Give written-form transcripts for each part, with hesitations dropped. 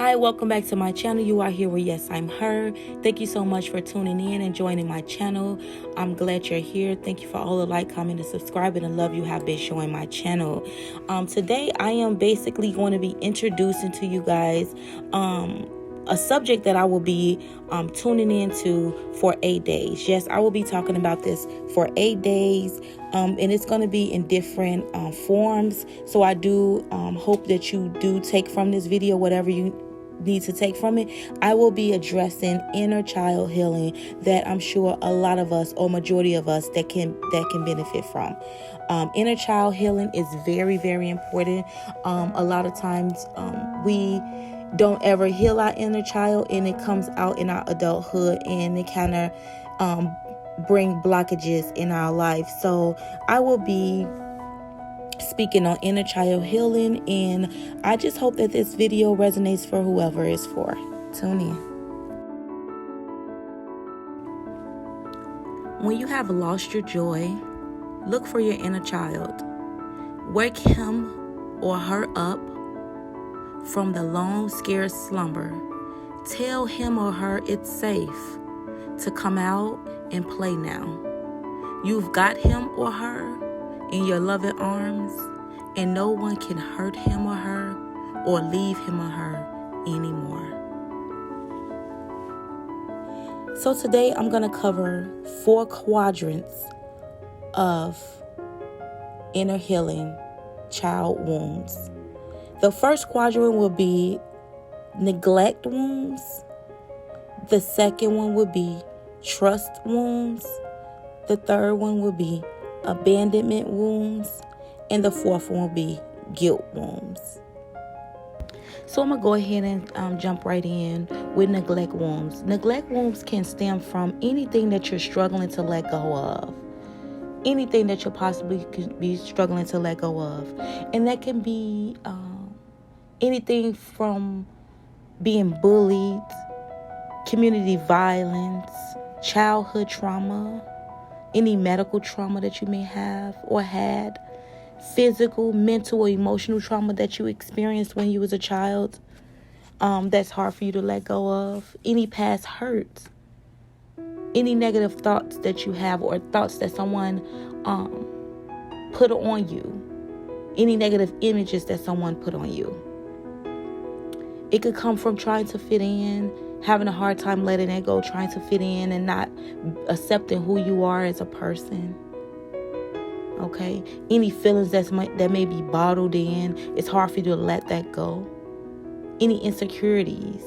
Hi, welcome back to my channel. You are here with Yes, I'm Her. Thank you so much for tuning in and joining my channel. I'm glad you're here. Thank you for all the like, comment, and subscribe, and the love you have been showing my channel. Today, I am basically going to be introducing to you guys a subject that I will be tuning into for 8 days. Yes, I will be talking about this for 8 days, and it's going to be in different forms. So I do hope that you do take from this video whatever you need to take from it. I will be addressing inner child healing that I'm sure a lot of us, or majority of us, that can benefit from. Inner child healing is very, very important. A lot of times we don't ever heal our inner child, and it comes out in our adulthood, and it kind of bring blockages in our life. So I will be speaking on inner child healing, and I just hope that this video resonates for whoever it's for. Tune in. When you have lost your joy, look for your inner child. Wake him or her up from the long, scared slumber. Tell him or her it's safe to come out and play now. You've got him or her in your loving arms, and no one can hurt him or her or leave him or her anymore. So today I'm going to cover 4 quadrants of inner healing child wounds. The first quadrant will be neglect wounds. The second one will be trust wounds. The third one will be abandonment wounds. And the fourth one will be guilt wounds. So I'm going to go ahead and jump right in with neglect wounds. Neglect wounds can stem from anything that you're struggling to let go of. Anything that you possibly could be struggling to let go of. And that can be anything from being bullied, community violence, childhood trauma, any medical trauma that you may have or had, physical, mental, or emotional trauma that you experienced when you was a child, that's hard for you to let go of, any past hurts, any negative thoughts that you have or thoughts that someone put on you, any negative images that someone put on you. It could come from trying to fit in, having a hard time letting it go, trying to fit in and not accepting who you are as a person. Okay? Any feelings that may be bottled in, it's hard for you to let that go. Any insecurities,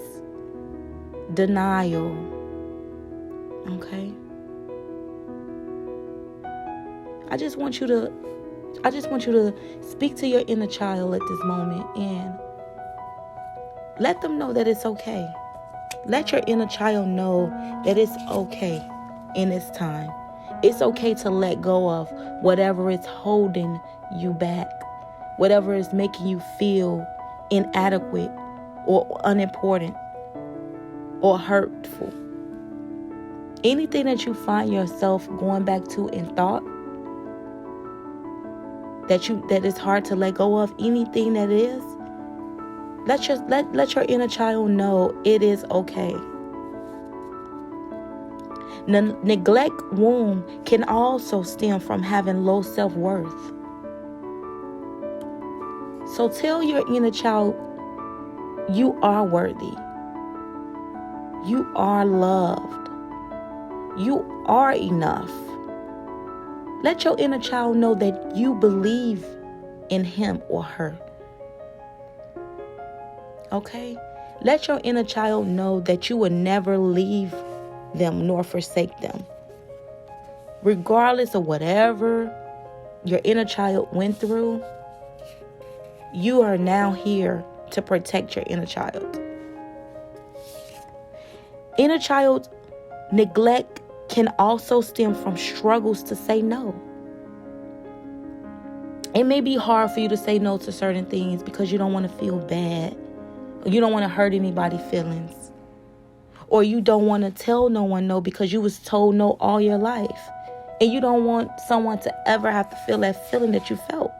denial. Okay? I just want you to speak to your inner child at this moment and let them know that it's okay. Let your inner child know that it's okay in this time. It's okay to let go of whatever is holding you back, whatever is making you feel inadequate or unimportant or hurtful. Anything that you find yourself going back to in thought that is hard to let go of, anything that is, let your inner child know it is okay. Neglect wound can also stem from having low self-worth. So tell your inner child you are worthy. You are loved. You are enough. Let your inner child know that you believe in him or her. Okay? Let your inner child know that you will never leave them nor forsake them. Regardless of whatever your inner child went through, you are now here to protect your inner child. Inner child neglect can also stem from struggles to say no. It may be hard for you to say no to certain things because you don't want to feel bad. You don't want to hurt anybody's feelings. Or you don't want to tell no one no because you was told no all your life. And you don't want someone to ever have to feel that feeling that you felt.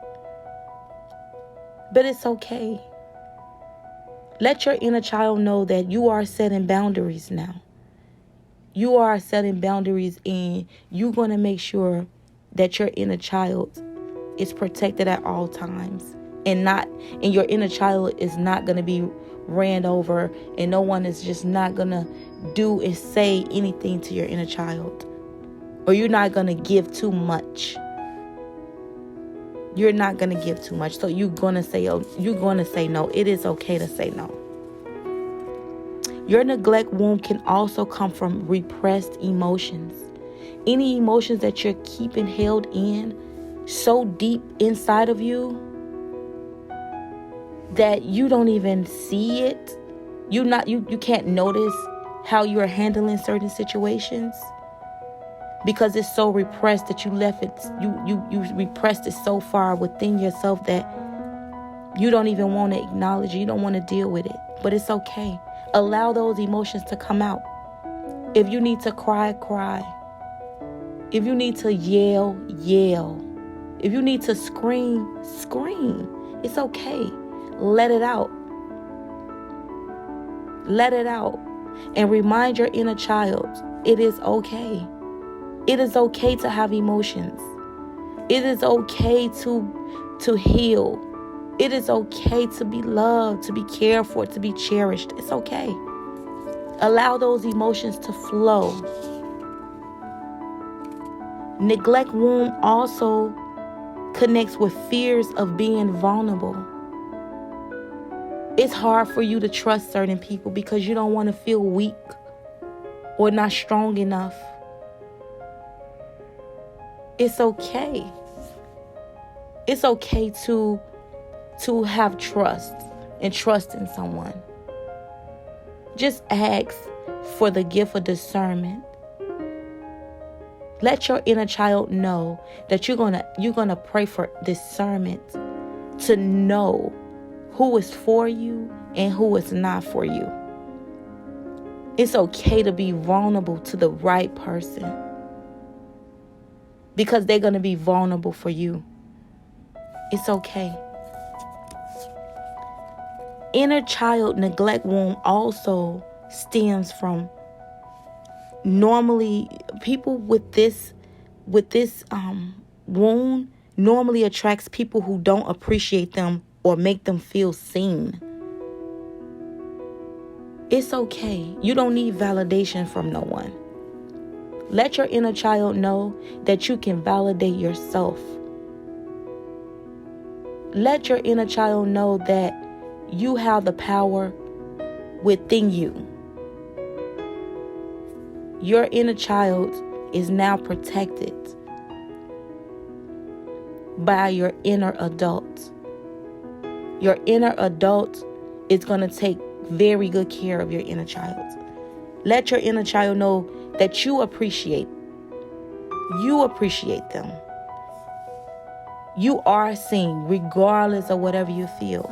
But it's okay. Let your inner child know that you are setting boundaries now. You are setting boundaries, and you're going to make sure that your inner child is protected at all times. And your inner child is not going to be ran over, and no one is just not going to do and say anything to your inner child. Or you're not going to give too much. You're not going to give too much. So you're going to say no. It is okay to say no. Your neglect wound can also come from repressed emotions. Any emotions that you're keeping held in so deep inside of you that you don't even see it. You can't notice how you're handling certain situations because it's so repressed that you left it. You repressed it so far within yourself that you don't even want to acknowledge it. You don't want to deal with it. But it's okay. Allow those emotions to come out. If you need to cry, cry. If you need to yell, yell. If you need to scream, scream. It's okay. Let it out. Let it out. And remind your inner child, it is okay. It is okay to have emotions. It is okay to heal. It is okay to be loved, to be cared for, to be cherished. It's okay. Allow those emotions to flow. Neglect wound also connects with fears of being vulnerable. It's hard for you to trust certain people because you don't want to feel weak or not strong enough. It's okay. It's okay to have trust and trust in someone. Just ask for the gift of discernment. Let your inner child know that you're gonna pray for discernment to know who is for you and who is not for you. It's okay to be vulnerable to the right person because they're gonna be vulnerable for you. It's okay. Inner child neglect wound also stems from normally people with this wound normally attracts people who don't appreciate them or make them feel seen. It's okay. You don't need validation from no one. Let your inner child know that you can validate yourself. Let your inner child know that you have the power within you. Your inner child is now protected by your inner adult. Your inner adult is going to take very good care of your inner child. Let your inner child know that you appreciate them. You are seen regardless of whatever you feel.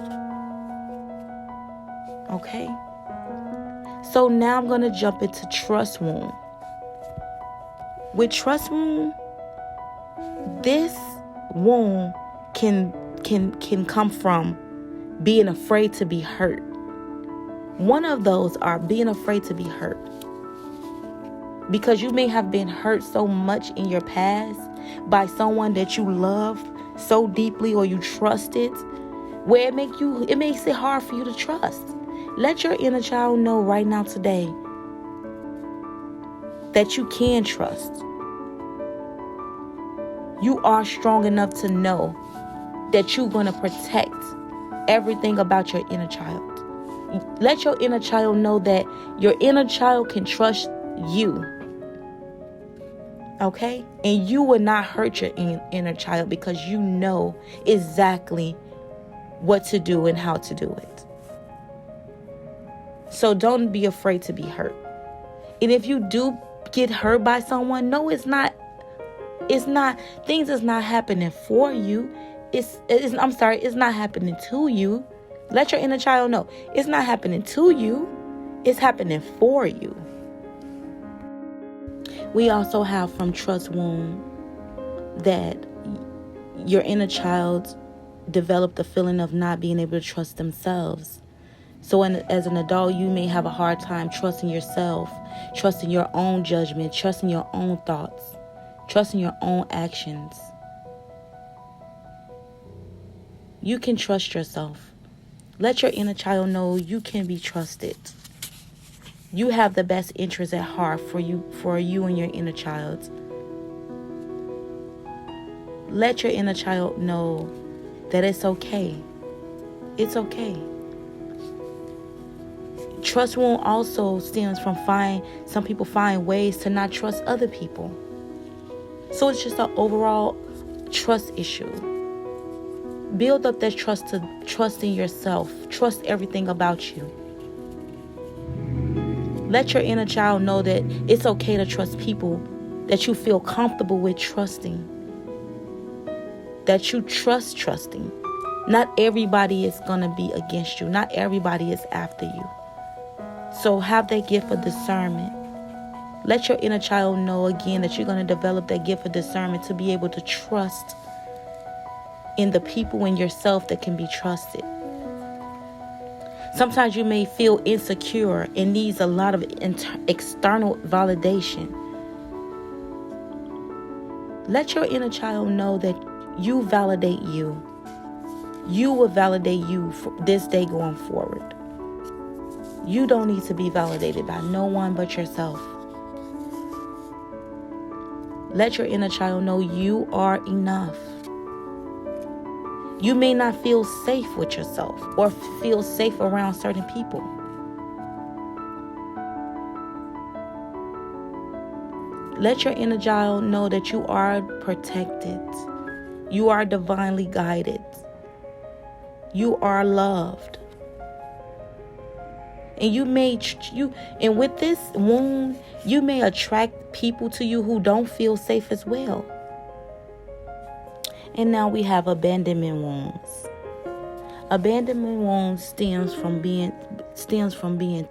Okay? So now I'm going to jump into trust wound. With trust wound, this wound can come from being afraid to be hurt. One of those are being afraid to be hurt. Because you may have been hurt so much in your past by someone that you loved so deeply or you trusted, where it makes it hard for you to trust. Let your inner child know right now today that you can trust. You are strong enough to know that you're going to protect everything about your inner child. Let your inner child know that your inner child can trust you. Okay? And you will not hurt your inner child because you know exactly what to do and how to do it. So don't be afraid to be hurt. And if you do get hurt by someone, no, it's not things is not happening for you. It's not happening to you. Let your inner child know it's not happening to you. It's happening for you. We also have from trust wound that your inner child developed the feeling of not being able to trust themselves. So as an adult, you may have a hard time trusting yourself, trusting your own judgment, trusting your own thoughts, trusting your own actions. You can trust yourself. Let your inner child know you can be trusted. You have the best interest at heart for you and your inner child. Let your inner child know that it's okay. It's okay. Trust wound also stems from some people find ways to not trust other people. So it's just an overall trust issue. Build up that trust to trusting yourself. Trust everything about you. Let your inner child know that it's okay to trust people that you feel comfortable with trusting. That you trust trusting. Not everybody is going to be against you. Not everybody is after you. So have that gift of discernment. Let your inner child know again that you're going to develop that gift of discernment to be able to trust in the people and yourself that can be trusted. Sometimes you may feel insecure and needs a lot of external validation. Let your inner child know that you validate you. You will validate you for this day going forward. You don't need to be validated by no one but yourself. Let your inner child know you are enough. You may not feel safe with yourself or feel safe around certain people. Let your inner child know that you are protected. You are divinely guided. You are loved. And with this wound, you may attract people to you who don't feel safe as well. And now we have abandonment wounds. Abandonment wounds stems from being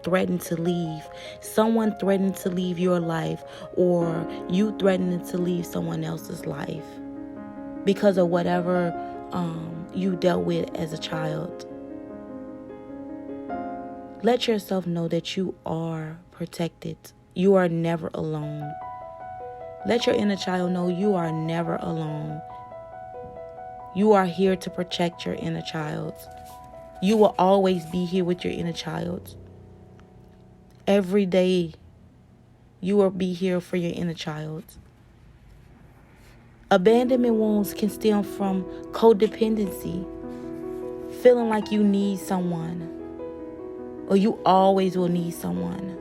threatened to leave. Someone threatened to leave your life, or you threatening to leave someone else's life because of whatever you dealt with as a child. Let yourself know that you are protected. You are never alone. Let your inner child know you are never alone. You are here to protect your inner child. You will always be here with your inner child. Every day, you will be here for your inner child. Abandonment wounds can stem from codependency, feeling like you need someone, or you always will need someone.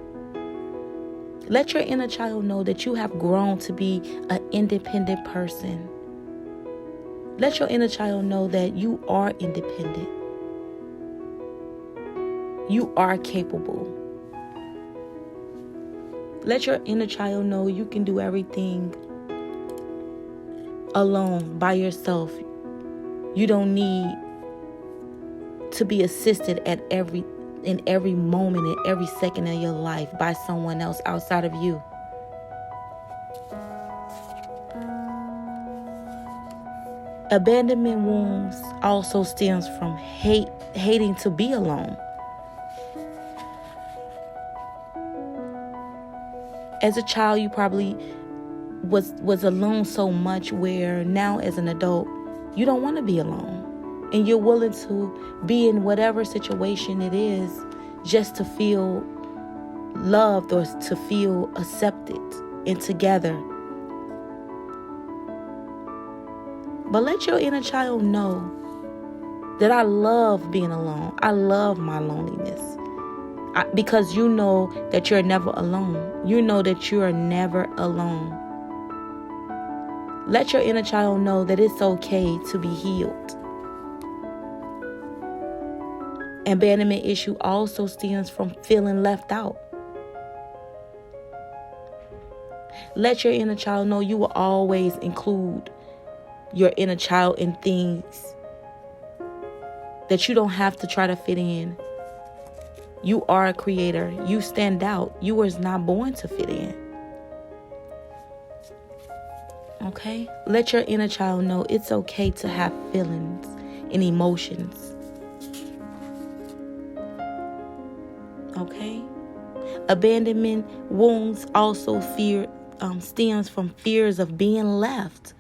Let your inner child know that you have grown to be an independent person. Let your inner child know that you are independent. You are capable. Let your inner child know you can do everything alone, by yourself. You don't need to be assisted in every moment, in every second of your life by someone else outside of you. Abandonment wounds also stems from hating to be alone. As a child, you probably was alone so much where now as an adult, you don't want to be alone. And you're willing to be in whatever situation it is just to feel loved or to feel accepted and together. But let your inner child know that I love being alone. I love my loneliness. Because you know that you're never alone. You know that you are never alone. Let your inner child know that it's okay to be healed. Abandonment issue also stems from feeling left out. Let your inner child know you will always include your inner child in things that you don't have to try to fit in. You are a creator. You stand out. You was not born to fit in. Okay? Let your inner child know it's okay to have feelings and emotions. Okay? Abandonment wounds also stems from fears of being left.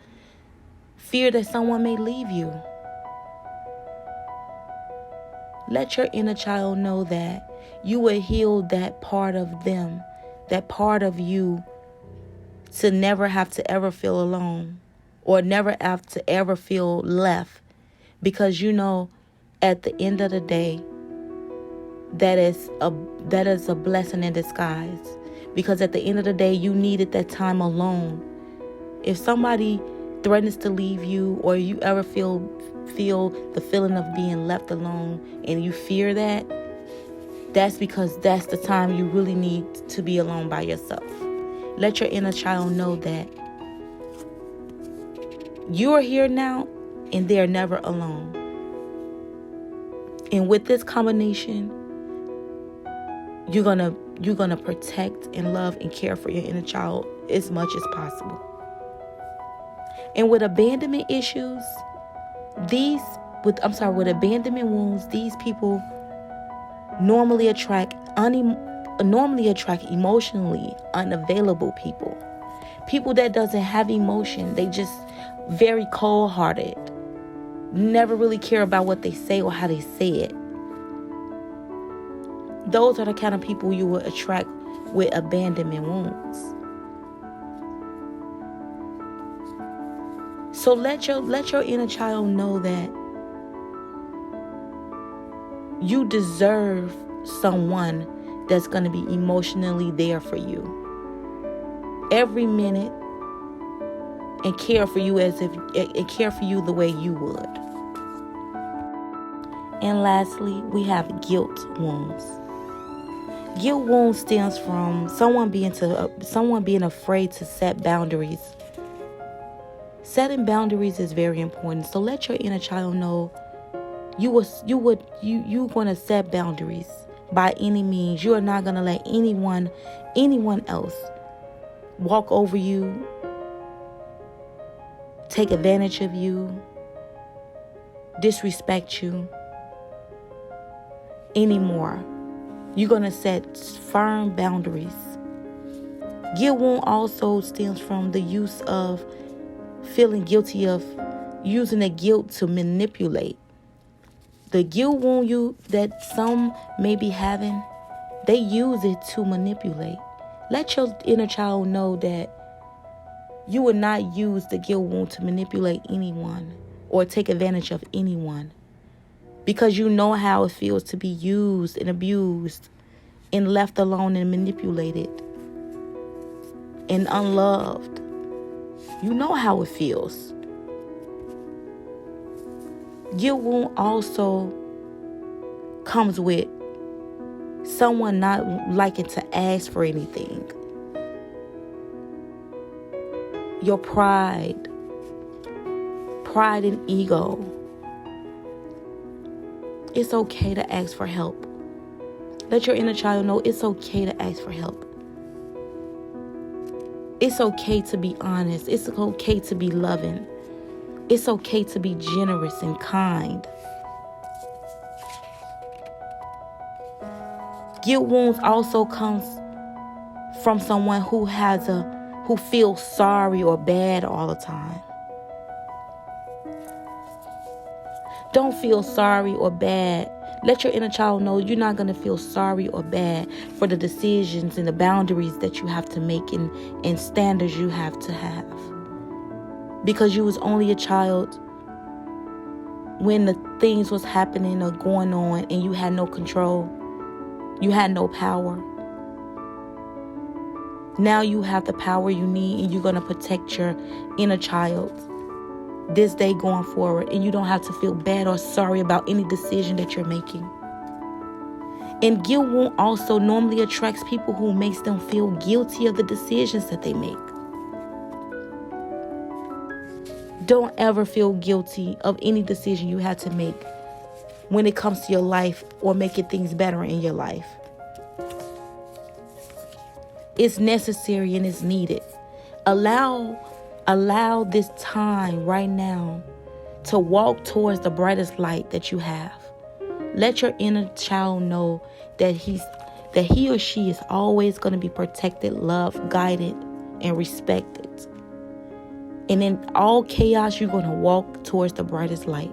Fear that someone may leave you. Let your inner child know that you will heal that part of them, that part of you, to never have to ever feel alone or never have to ever feel left. Because you know, at the end of the day, that is a blessing in disguise. Because at the end of the day, you needed that time alone. If somebody threatens to leave you, or you ever feel the feeling of being left alone and you fear that, that's because that's the time you really need to be alone by yourself. Let your inner child know that you are here now and they're never alone. And with this combination, you're gonna protect and love and care for your inner child as much as possible. And with abandonment issues, with abandonment wounds, these people normally attract emotionally unavailable people. People that doesn't have emotion. They just very cold-hearted. Never really care about what they say or how they say it. Those are the kind of people you will attract with abandonment wounds. So let your inner child know that you deserve someone that's going to be emotionally there for you every minute and care for you the way you would. And lastly, we have guilt wounds. Guilt wounds stems from someone being afraid to set boundaries. Setting boundaries is very important. So let your inner child know you're going to set boundaries by any means. You are not going to let anyone else walk over you, take advantage of you, disrespect you anymore. You're going to set firm boundaries. Guilt wound also stems from the use of feeling guilty of using the guilt to manipulate. The guilt wound that some may be having, they use it to manipulate. Let your inner child know that you will not use the guilt wound to manipulate anyone or take advantage of anyone. Because you know how it feels to be used and abused and left alone and manipulated and unloved. You know how it feels. Guilt wound also comes with someone not liking to ask for anything. Your pride and ego. It's okay to ask for help. Let your inner child know it's okay to ask for help. It's okay to be honest. It's okay to be loving. It's okay to be generous and kind. Guilt wounds also comes from someone who feels sorry or bad all the time. Don't feel sorry or bad. Let your inner child know you're not going to feel sorry or bad for the decisions and the boundaries that you have to make and standards you have to have. Because you was only a child when the things was happening or going on and you had no control. You had no power. Now you have the power you need, and you're going to protect your inner child this day going forward, and you don't have to feel bad or sorry about any decision that you're making. And guilt wound also normally attracts people who makes them feel guilty of the decisions that they make. Don't ever feel guilty of any decision you had to make when it comes to your life or making things better in your life. It's necessary and it's needed. Allow this time right now to walk towards the brightest light that you have. Let your inner child know that that he or she is always going to be protected, loved, guided, and respected. And in all chaos, you're going to walk towards the brightest light.